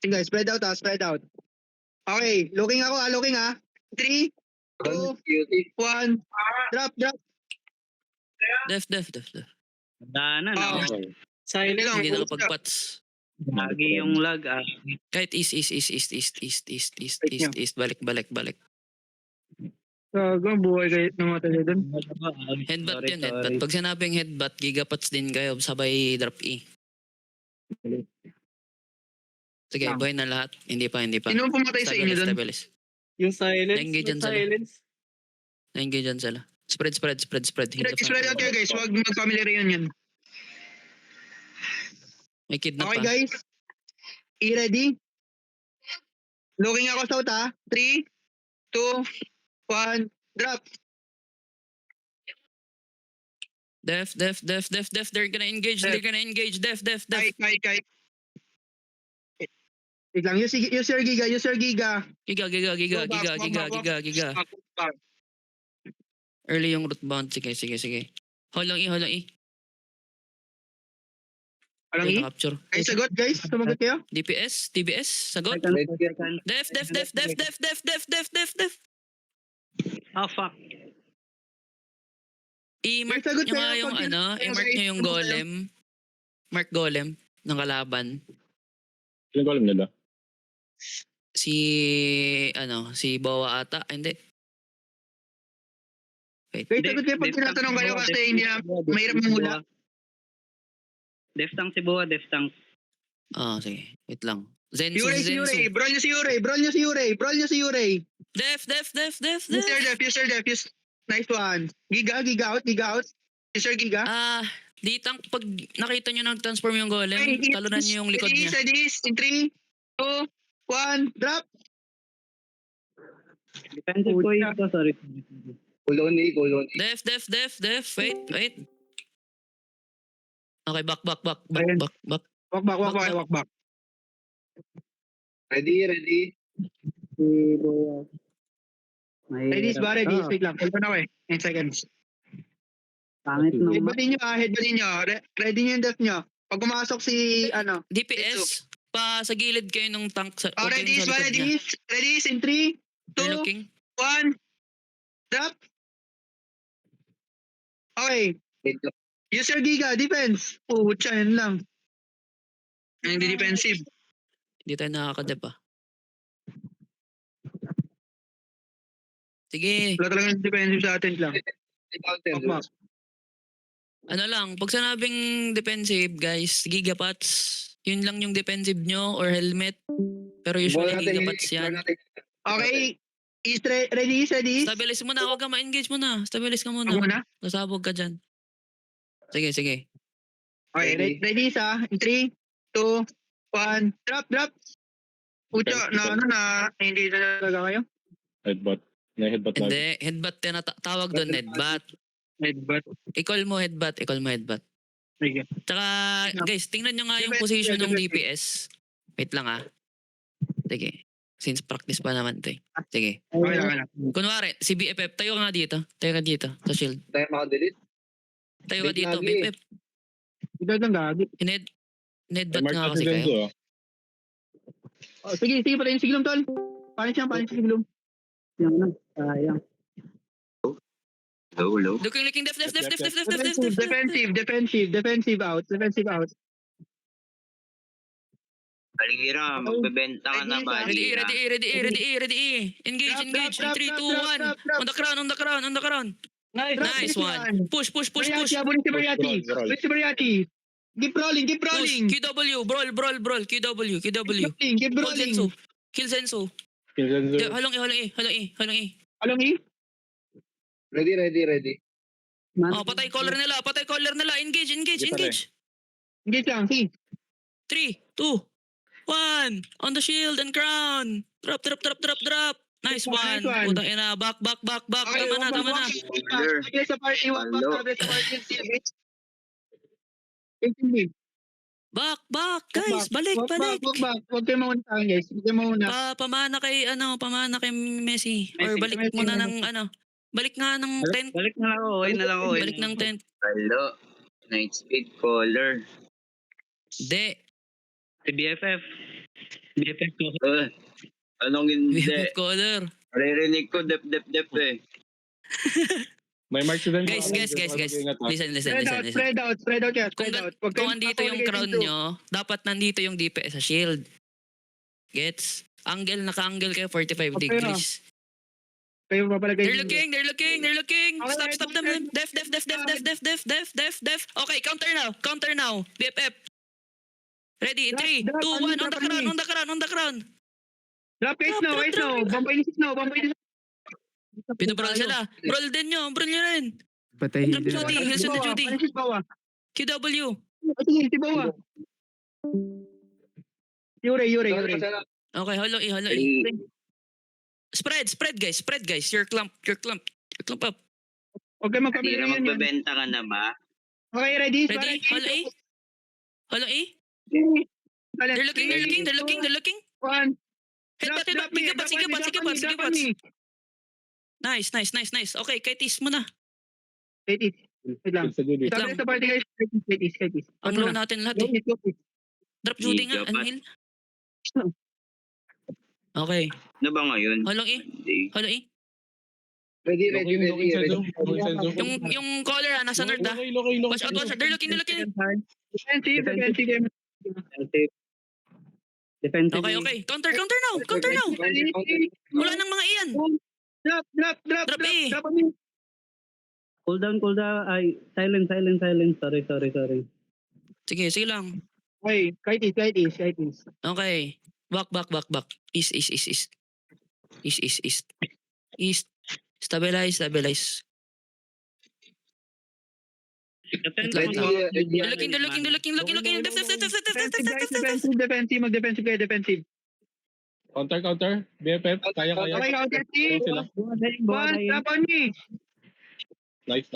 Sige, spread out spread out. Okay, looking ako looking 3, 2, 1, drop. Def. Danan Oh. ako. Silent lang. Hindi nakapag-pats. Lagi yung lag Kahit east. Balik. Gago, buhay kayo namatay doon. Headbutt yun, headbutt. Pag sinabing headbutt, gigapats din kayo sabay drop E. Sige, Lang. buhay na lahat. Hindi pa. Sino pumatay sa inyo doon? Stabilis. Yung silence. Naengage dyan sila. Naengage dyan sila. Spread. Hit the Spread out kayo guys, huwag mag-family reunion. May kidnap Okay pa. guys, ready? Looking ako south 3, 2, 1, drop. Def. They're gonna engage. Def. Kite. Wait lang, use your Giga. Giga. Back. Early yung root bound. Sige. Hold lang E. Alang Ayun, E? na-capture. Guys, sagot guys, sumagot kayo? DPS, sagot. Def. Oh fuck. I-mark Sagot nyo nga kayo yung pag- i-mark nyo yung golem. Mark golem ng kalaban. Sino ko alam nila? Si Bowa ata. Hindi. Wait. Guys, sagot kayo pag tinatanong kayo kasi hindi na mahirap mangula. Deftang si Boa, deftang. Sige. Wait lang. Zensu. Yurei, brawl nyo si Yurei. Def. Use your def. Nice one. Giga out. Use your Giga. Ditang pag nakita nyo nag-transform yung golem, talunan nyo yung likod niya. Ready, in 3, 2, 1, drop. Defensive ko ito, sorry. Kuloni. Def. Wait. Okay, back. Walk back. Ready. Ready, wait lang. Hold on ako 9 seconds. Pangit nung Headbutin nyo. Ready nyo yung def nyo. Pag pumasok si, DPS, pa sa gilid kayo ng tank sa ready, sa likod niya. ready, in 3, They're 2, looking. 1, drop. Okay. Use your Giga, defense. Yan lang. Hindi defensive. Hindi tayo nakakadep Sige. Wala talagang defensive sa atin lang. Walk. Ano lang, pag sinabing defensive, guys, gigapats. Yun lang yung defensive nyo or helmet. Pero usually gigapats yan. Okay. Ready? Stabilis muna, huwag ka ma-engage muna. Stabilis ka muna. Ako muna? Nasabog ka dyan. Sige. Okay, ready in 3, 2, 1, drop. Pucho, hindi na talaga kayo? Headbutt. Headbutt lagi. Hindi, headbutt yan. Tawag doon, headbutt. Headbutt. I-call mo headbutt. Sige. Tsaka, guys, tingnan nyo nga yung position ng DPS. Wait lang Sige. Since practice pa naman to Sige. Okay lang. Kunwari, si BFF, tayo ka nga dito. Sa shield. Tayo makadelete. Tayo ka dito, Lagi. BFF. Ito lang gagi. Headbutt nga kasi kayo. Sige, patayin si Siglom, tol. Panis si Siglom. Sayang. Low. Looking, def. Defensive out. Balira, magbebenta ka na ba? Ready. Engage. In 3, 2, 1. On the crown. Nice one. Push. Abulin si Mariati. Keep rolling. QW, brawl. QW. Keep Hold rolling. Sensu. Kill Sensu. Halong E. Along E? Ready. Patay caller nila. Engage. Engage lang, see. 3, 2, 1. On the shield and crown. Drop. Nice one. Nice one. Putang ina. Back. Tama na. Tabi sa party, Back. Guys, balik. Huwag kayo mauna tayo, guys. Huwag kayo mauna. Pamana kay Messi. Or Messi. balik muna ng Balik nga ng tent. Balik na lang ako, Balik ng tent. Halo. Night speed caller. Hindi. Si BFF. BFF ko. Anong hindi? BFF caller. Naririnig ko dep eh. May mark to them. Guys. Listen. Spread out yan. Kung, Spread out. kung andito yung crown nyo, dapat nandito yung DPS sa shield. Gets? Naka-angle kayo 45 Okay, degrees. Kayo papalagay. They're looking. Okay, Stop them. Def. Okay, counter now. BFF. Ready, 3, 2, 1, on the crown. Drop guys now. Bampay ni now. Pinabrawl sila. Brawl din nyo rin. Patay Drop Judy, heals on the Judy. Panisis bawa. QW. Sige, si bawa. Yure. Okay, holo E. Spread guys. Your clump up. Okay, magpamilya Tira, yun. magbebenta ka na ba? Okay, ready? Ready? Holo E. They're looking. One. Headbutt. Sige pa. Nice. Okay, kay Tis mo na. Wait lang. It's a good. Wait Sabi lang. sa party guys, wait is. Ang low natin lahat eh. Drop Judy nga, Giga pa. Anhil. Okay. Ano ba ngayon? Holo E. Hindi. Ready. Yung caller nasa north Watch out. They're looking. Defensive. Defensive. Okay. Counter now. Wala nang mga iyan. Drop. Drop A. Drop on me. Cool down. Ay, silent. Sorry. Sige lang. Okay, kite is. Okay. Back. East. Stabilize. Wait lang. They're looking. Defensive kayo, defensive. Counter. BFF. Kaya. Okay, counter team. Sila. One, drop on me. Nice.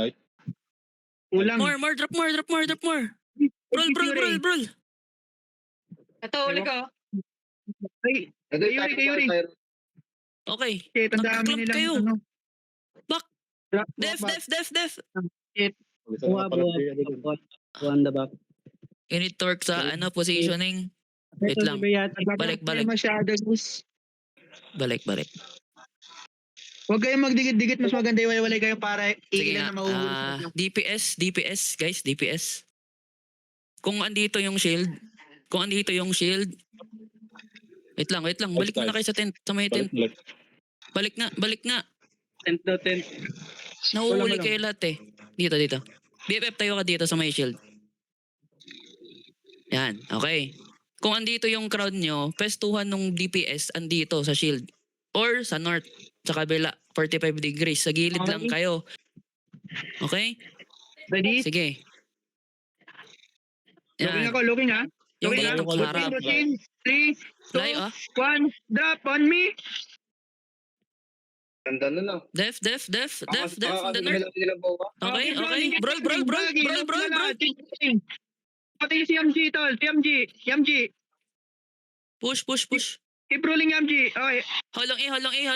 Kulang. More. Drop more. Brawl. Ito, uli ka. Yuri. Okay. Okay, tandaan Nagka-clump nilang kayo. ano. Back. Drop. Def. Buwa. Buwan the back. You need to work sa positioning. Wait lang. Balik. Masyado, guys. Balik. Huwag kayong magdikit-dikit. Mas maganda yung wala kayo para Sige ilan na nga. mahuhulog. DPS, guys. DPS. Kung andito yung shield. Wait lang. Balik muna kayo sa tent. Sa may tent. Balik nga. Tent. Nahuhuli kayo lahat eh. Dito. BFF tayo ka dito sa may shield. Yan. Okay. Kung andito yung crowd nyo, pestuhan ng DPS andito sa shield. Or sa north. Sa kabila. 45 degrees. Sa gilid lang kayo. Okay? Ready? Sige. Looking ha. Yung Looking dito ha. harap. 3, 2, Layo ah. 1, drop on me. Ganda na lang. Def. The north. Okay. Brawl. Pati si MG tol. Si MG. Push. Keep rolling MG. Okay. Holong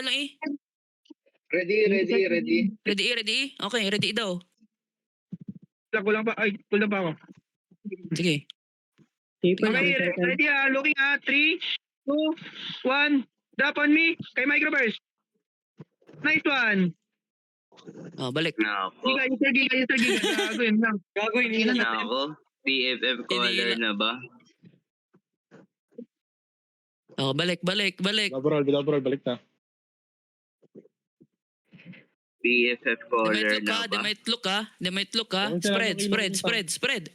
E. Ready. Ready. Okay, ready daw. Kulang pa. Ay, kulang pa ako. Sige. Okay, ready ha. Looking ha. 3, 2, 1. Drop on me. Kay Microburst. Nice one. Oh, balik. Nako. Giga. Gagawin lang. Nako. PFF caller na ba? Oh, balik. Binabrol, balik na. PFF caller na They ba? might look ha.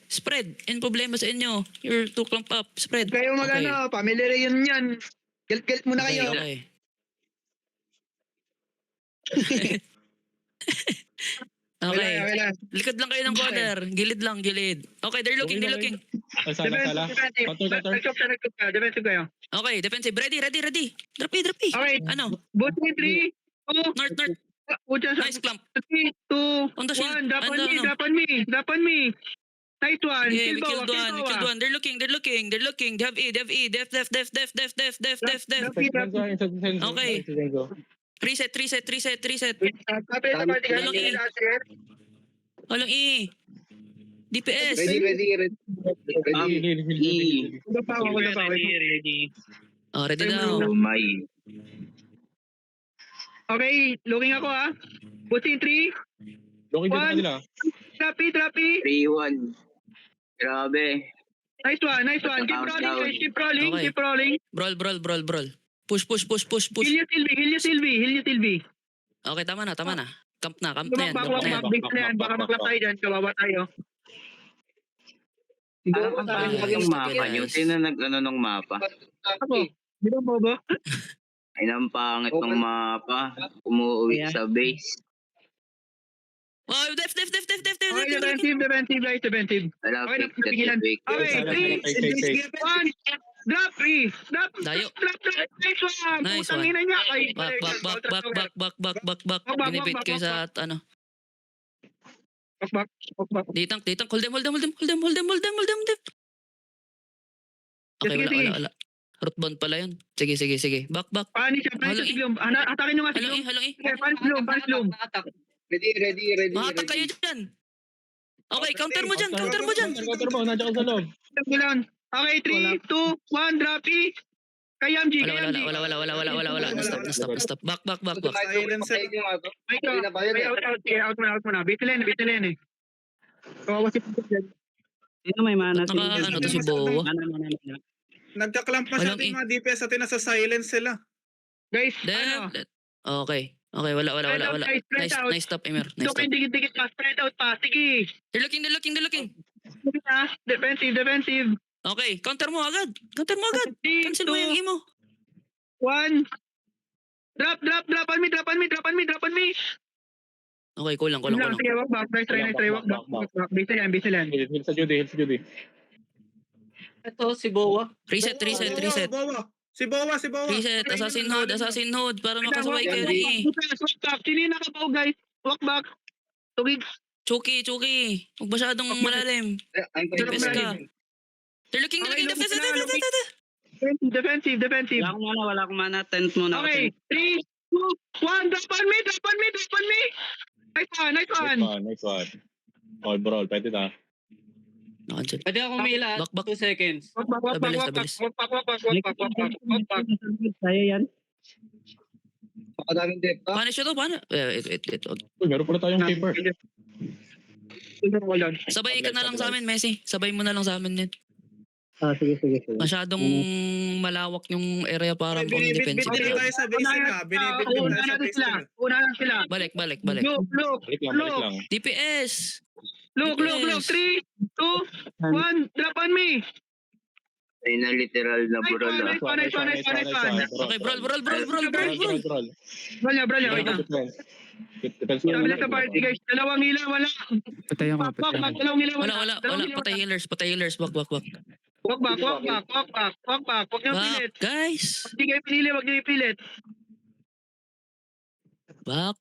Spread. And problema sa inyo. You're too clump up. Spread. Kayo magano, family reunion yan. Galit muna kayo. Okay. Okay. Likod lang kayo ng corner. Gilid lang. Okay, they're looking. Sala. Counter. Defensive kayo. Okay, defensive. Ready. Drop E. Okay. Ano? Both me 3, 2, North. Nice clump. 3, 2, On the shield. 1. Drop on me. Nice one. Yeah, we Kill killed one. They're looking. They have E. Def. Okay. Reset. Holong E. DPS. Ready. Wala pa ako. Oh, ready daw. May. Okay, looking ako ha. Pushing 3. Looking dito One. kanila. Droppy. 3-1. Grabe. Nice one. Keep rolling guys, Okay. keep rolling. Brawl. Push. Heal you Sylvie. Okay, tama na. Camp na yan. Lumakbak, base na yan. Baka maklap tayo dyan, kawawa tayo. Ang pangit yung mapa nyo. Sino nag-ano ng mapa? Ako, di ba bobo? Ay, ang pangit ng mapa. Umuwi sa base. Oh, def. Okay, defensive. Wala, Okay, fake that napigilan. fake. Okay, 3, 1, drop, 3. Dayo. Nice one. Nice Putang one. ina niya. Ay, Back. Binibit kayo sa ano. Back. Ditang. Hold them. Okay, Sige. wala. Rootbound pala yun. Sige. Back. Paano siya? Atakin nyo nga si Gloom. Halong eh. Okay, punch Gloom. Ready. Mahatak kayo dyan. Okay, counter mo dyan. Counter mo, nandiyan ka sa loob. Okay, 3, 2, 1, drop, E. Kay Yamji. Wala. Na-stop. Back. Ay, out mo na. Bitilin eh. Kawawa si Pagod. Sino may mana? Ano to si Bowo? Mana. Nagka-clamp Walang masyado yung mga DPS at nasa silence sila. Guys, Okay, wala. Nice stop, Emer. Nice Dok, stop. dikit pa, spread out pa. Sige. They're looking. Defensive. Okay, counter mo agad. 3, Cancel mo yung 2, emo. 1. Drop on me. Okay, kulang. Sige, walk back. Try walk back. Base yan. Heal sa Judy. Ito si Bowa. Reset. Bowa. Si Bowa. Reset, assassin hood para makasabay kayo ni. Walk back. Sino yung nakabaw, guys? Walk back. Tugig. Chuki. Huwag masyadong malalim. Defense ka. They're looking. Defensive. Wala akong mana. Tent muna. Okay, 3, 2, 1. Drop on me. Nice one. All brawl, pwede na. Nakancel. Pwede ako umila. Back. 2 seconds. Walk back. Kaya yan. Pakadaming depth ha. Paano siya to? Paano? Wait. Uy, meron pala tayong keeper. Sabay ka na lang sa amin, Messi. Sabay mo na lang sa amin din. Sige. Masyadong malawak yung area para pang Binibit defensive. tayo sa base nila. Binibit tayo sa base nila. Una lang sila. Balik. Look. Balik lang. DPS! Look. 3, 2, 1. Drop on me. Ay na literal na burol. Nice one. Okay, brawl. Brolya. Defense Sabi lang sa party, guys. Dalawang ilaw, wala. Patay ako. Dalawang ilaw, Wala. Patay healers. Walk back. Walk back. Huwag niyo pilit. Back, guys. Hindi kayo pinili, huwag niyo ipilit. Back.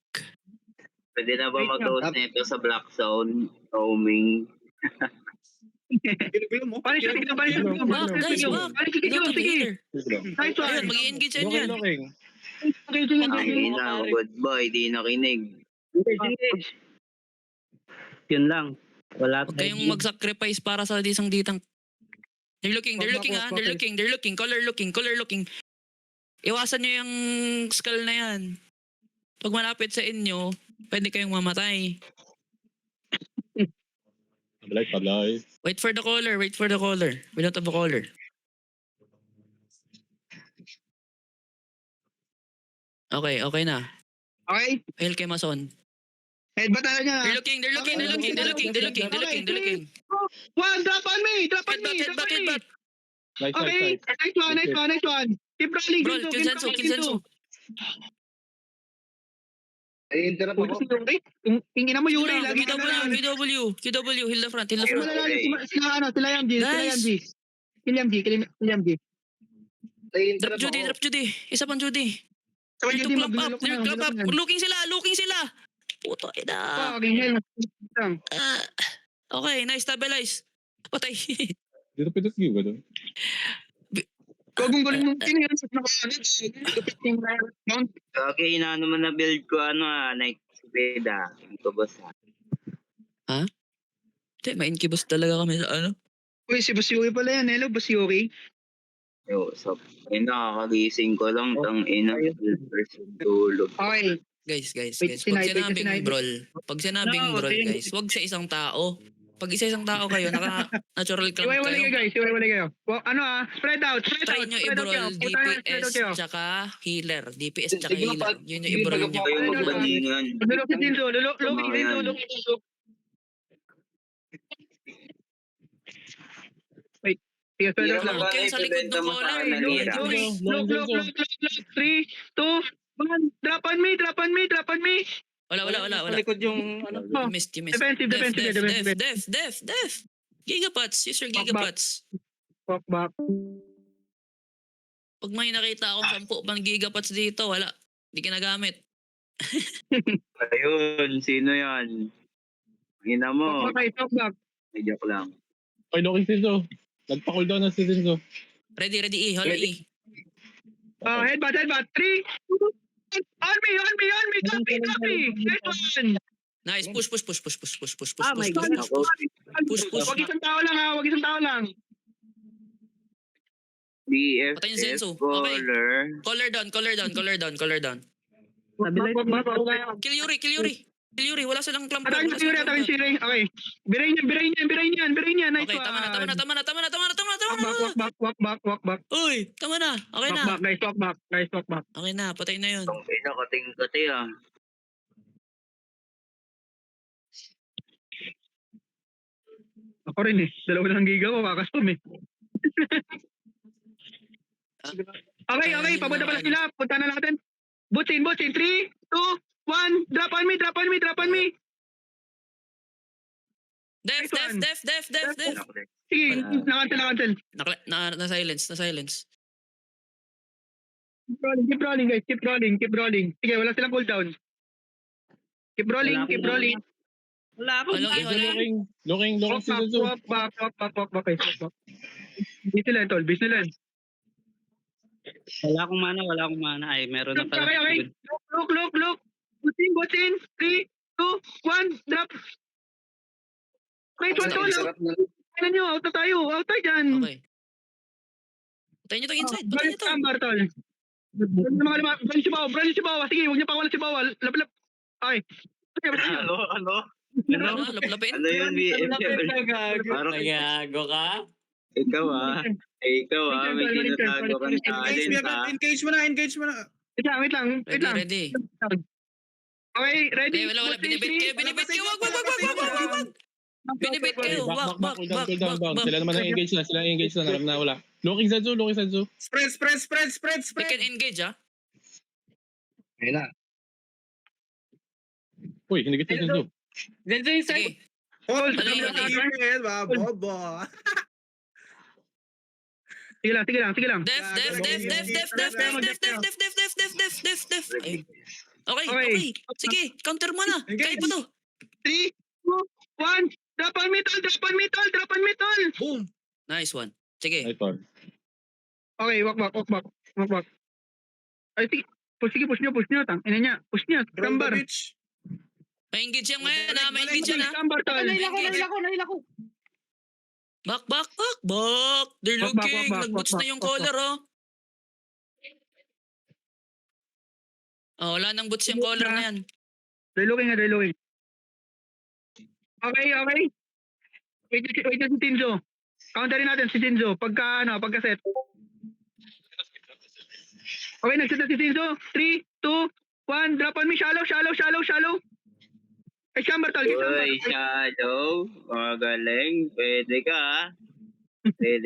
Pwede na ba mag-host nito sa Black Zone? Roaming. Bilo mo. Paano siya? Back, guys. Sige. Nice one. Ayun, mag-i-engage yan. Okay, sige. Ay na, goodbye. Di nakinig. Yun lang. Wala Huwag kayong mag-sacrifice para sa isang ditang. They're looking. Color looking. Iwasan nyo yung skull na yan. Pag malapit sa inyo, pwede kayong mamatay. Pablay. Wait for the caller. We don't have a caller. Okay na. Okay. Hail kay Mason. Headbutt na niya. They're looking. One, drop on me. Headbutt. Okay. Nice one. Keep rolling. Bro, Kinsensu. Ay, interrupt ako. Tingin mo Yuri. Lagi ka na lang. QW, heal the front. Sila Yamji. Kill Yamji. Ay, Drop interrupt ako. Judy. Isa pang Judy. Sabay To Judy, clamp up. maglulok na. Looking sila. Puto ina. Okay, hell. Okay, nice, stabilize. Patay. Dito pitot view ka doon. Huwag mong guling mong tingin. Lupit yung mount. Okay, inaano mo na build ko, Nike Speed Ito boss. Ma-incubus talaga kami sa ano. Uy, si Boss Yuri pala yan. Hello, Boss Yuri. Yo, nakakagising ko lang, tang ina, first dulo. Okay. Guys. Wait, Pag sinay, wait, sinabing sinay. brawl, No, sige. guys, wag sa isang tao. Pag isa-isang tao kayo, naka-natural clan Iwaiwalay kayo kayo. guys, iwaiwalay kayo. Spread out, Try nyo spread out kayo. i-brawl Putang ina, spread out DPS kayo. tsaka healer. DPS tsaka Sige, healer. pag- Yun yung sige, i-brawl pag- nyo. Kayong Ano, magbalingan. Lulok si Tinzo, lulok si Tama Tinzo, yan. lulok si Tinzo. Wait, sige, spread out lang. Huwag kayo sa likod ng caller. Look. 3, 2, 1. Drop on me. Wala. Likod yung ano. Oh, You missed. defensive. Def. Gigapots. Use your gigapots. Walk back. Pag may nakita akong 10 pang gigapots dito, wala. Hindi ginagamit. Ayun, sino yan? Ina mo. Walk back. Ay, joke lang. Ay, Loki Sinzo. Nagpa-cooldown na si Sinzo. Ready, E. Hold E. Headbutt. 3, 2, on me. Copy. Next one. Nice. Push. Ah, my God. Push. Wag isang tao lang. DFS Patayin si Enzo. caller. Color down. Stabilize. Kill Yuri. Wala silang clamp. Atakin si Ray. Okay. Biray niyan. Nice Okay, one. tama na. Walk back. Uy, tama na. Okay na. Walk back. Okay na, patay na yun. Ang pinakating-kati ah. Ako rin eh. 2 giga ko, kakaspam eh. Okay. Papunta pala sila. Punta na natin. Butsin. 3, 2, 1. Drop on me. Def. Sige, na-cancel. Na-silence. Keep rolling, guys. Keep rolling. Sige, wala silang cooldown. Keep rolling. Wala akong Ano, Looking si Sinzo. Walk back. Guys, walk back. Busy lang, tol. Wala akong mana. Ay, meron na pala. Okay. Look. Butsin. 3, 2, 1. Drop. Okay, tol. Ano nyo? Out na tayo dyan. Okay. Patayin nyo to inside. Patayin nyo to. Ambar, tol. Brand si Bawa. Sige, huwag niyo pa wala si Bawa. Lap. Okay. Ano? Laplapin. Ano yun, BFF? Parang Nagago ka? ikaw may tinatago kang talent ah. Engage mo na. Wait lang. Ready. Okay, ready? Wala. Binibit kayo. Wag. Binibit kayo. Back. Sila naman ang engage na. Alam na wala. Loki Sinzo. Spread. We can engage, ah. Ayun na. Uy, hindi kita Sinzo. Zenzo inside. Sige. Hold. Ano yun? Bobo. Sige lang. Def. Ay. Okay. Sige, counter mo na. Kaya po to. 3, 2, 1. Drop on me, tol. Boom. Nice one. Sige. Ay, Tor. Okay, walk back. Ay, sige. Push nyo. Ina niya. Push niya. Roll the Gambar. bitch. May-engage yan ngayon, ha? May-engage yan, ha? Gambar, tol. Nahila ko. Back. They're Back, looking. back. Nag-boots na yung caller, oh. Oh, wala nang boots yung caller na yan. They're looking. Okay. Wait na si Tinzo. Counterin natin si Tinzo. Pagka-set. Okay, nag-set na si Tinzo. 3, 2, 1. Drop on me. Shallow. Ay, Shambar, tol. Uy, Shadow. Magaling. Pwede ka. They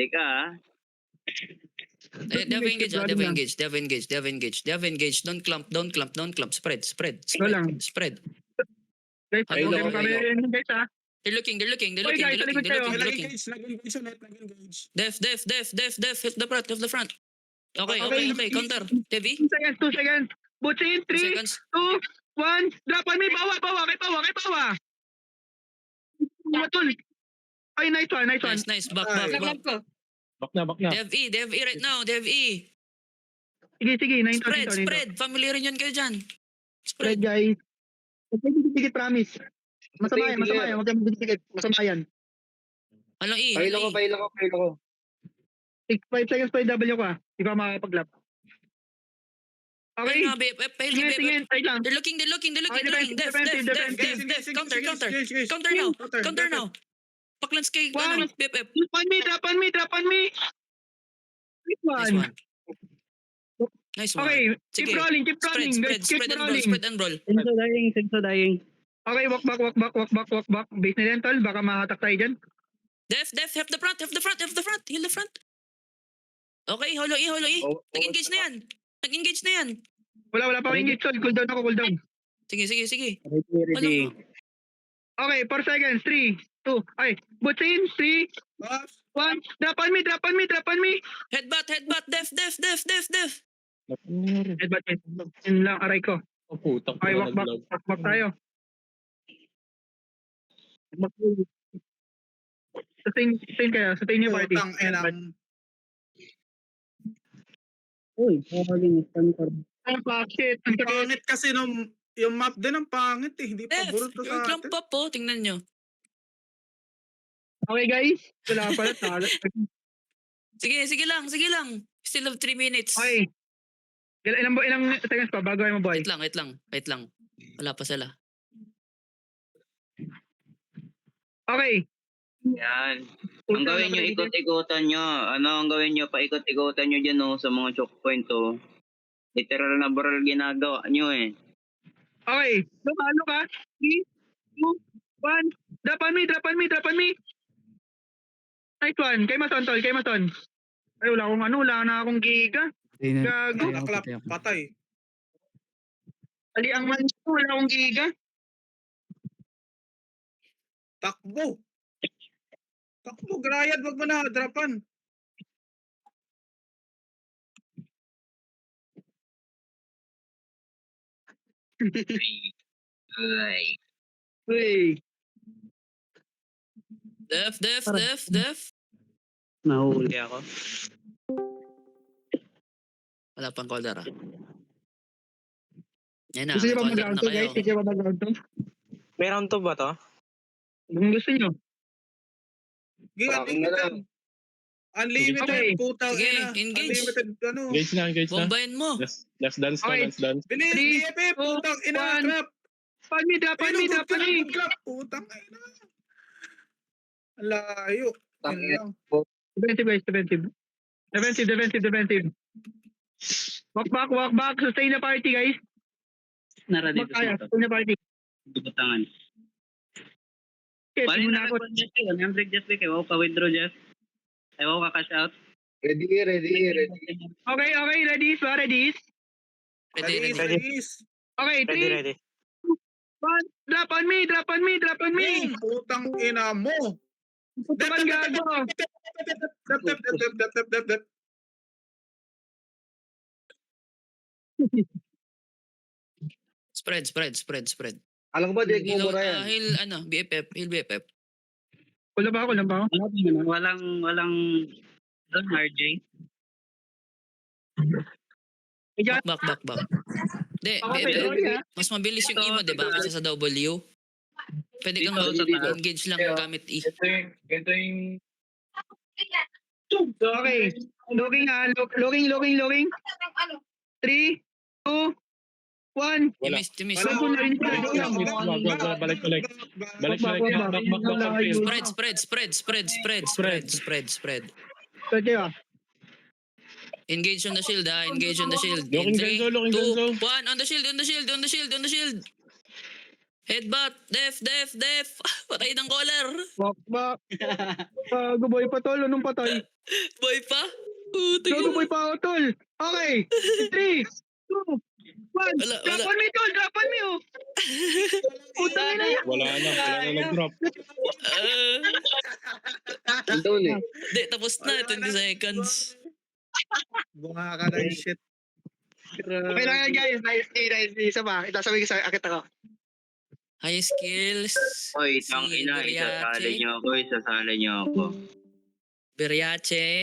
have engaged. Don't clump. Spread. lang. Guys, Ay, okay, okay. guys, ha. They're looking. Oy, guys, talikod kayo. Nag-engage ulit. Def. Hit the front. Okay. Counter. Devi. 2 seconds. Butsin. 2 3, seconds. 2, 1. Drop on me. Bawa. Kay Bawa. Matul. Ay, nice one. Nice. Back. Back na. Dev E right now. Dev E. Sige. 9 Spread. Family rin yun kayo dyan. Spread, Spread. guys. Huwag kayo didikit, promise. Masama yan. Huwag kayo didikit. Masama yan. Halong E, Pailo ko, halong E. pailo ko, pailo ko. 5 seconds pa yung W ka. Di pa makakapaglap. Okay. Ayun nga, BFF, pahil kay Tingin, BFF. tingin. Wait lang. They're looking. Okay, Def. Engage, Counter. engage. Counter now. Counter, Counter now. Paklans kay, One. BFF. Drop on me. Nice Nice one. one. Nice one. Okay, Sige. keep rolling. Guys, keep rolling. Spread and brawl. Senso dying. Okay, walk back. Base na yan, tol. Baka mahatak tayo dyan. Def, have the front. Heal the front. Okay, holo E. Nag-engage na yan. Wala pa akong engage, tol. Cool down. Sige. Ready. Okay, 4 seconds. 3, 2, ay. Boots in. 3, 1. Drop on me. Headbutt. Def. Headbutt. Yun lang, aray ko. Oh, putang Okay, ina, walk back. naglag. Walk back tayo. Sustain yung party. Putang inang. Uy, falling stand for. Ang shit. Ang sakit. Pangit kasi nung yung map din ang pangit eh. Hindi pa Def, burot to you're sa clamp atin. up po. Tingnan nyo. Okay, guys. Wala pala. Sige lang. Still have 3 minutes. Okay. Ilang seconds pa bago ay mabuhay. Wait lang. Wala pa sila. Okay. Yan. Ang gawin nyo, ikot-ikotan nyo. Ang gawin nyo, paikot-ikotan nyo dyan sa mga choke point Literal na barrel ginagawa nyo eh. Okay. Lumalo ka. 3, 2, 1. Drop on me. Nice one. Kay Mason. Ay, wala na akong giga. Gago. Naklap, patay. Ali ang man ko, wala akong giga. Takbo, Grayad, wag mo na hadrapan. Ay. Uy. Def. Nahuli ako. Wala pang caller Yan na, Gusto may niyo ba caller mag-round na to, kayo. guys? Gusto niyo ba mag-round to? May round 2 ba to? Kung gusto niyo. Unlimited. Okay. Unlimited, putang Sige, ina. engage. Unlimited, Engage na. Bombayin mo. Last dance Okay. na. Bilis, Three, BFF, putang ina, 1. trap. Drop on me. Good clap, putang ina. Ang layo. Yan lang. Defensive. Walk back. Sustain the party, guys. Nara dito Magkaya, sa sustain the party. dugutangan. Okay, Paano tingnan na ako. ako Jeff? Ang break Jeff, ayaw ka withdraw Jeff. Ayaw ka cash out. Ready. Okay, ready. Ready. Bilis. Okay, 3, 1. Drop on me. Yung putang ina mo. Putukan gago. Dep. Spread. Alam ko ba, Diego Heal, Mura yan? heal, BFF. Wala ba ako? Walang doon RJ. Back. Hindi, Okay, BFF. sorry, ha? Mas mabilis yung E mo, di ba? Kaysa sa W. Pwede kang Dito, sa taas. engage lang gamit E. Okay. Looking. 3, 2, 1. You missed. Wag. Balik. Back. Spread. Okay, ah. Engage on the shield, Engage on the shield. Looking In 3, 2, Denzo. 1. On the shield. Headbutt. Def. Patay ng collar. Walk back. Gago boy pa tol. Anong patay? Boy pa. Gago boy pa ako tol. Okay. 3, 2, 1. Wala. Drop on me, oh. Putang ina yan. Wala na nag-drop. Doon eh. Hindi, tapos na. 20 seconds. Bunga ka na yung shit. Okay lang yan, guys. Nice. Isa pa. Itasabi ko sa akit ako. High skills. Oy, tang ina, isasali nyo ako. Beriache.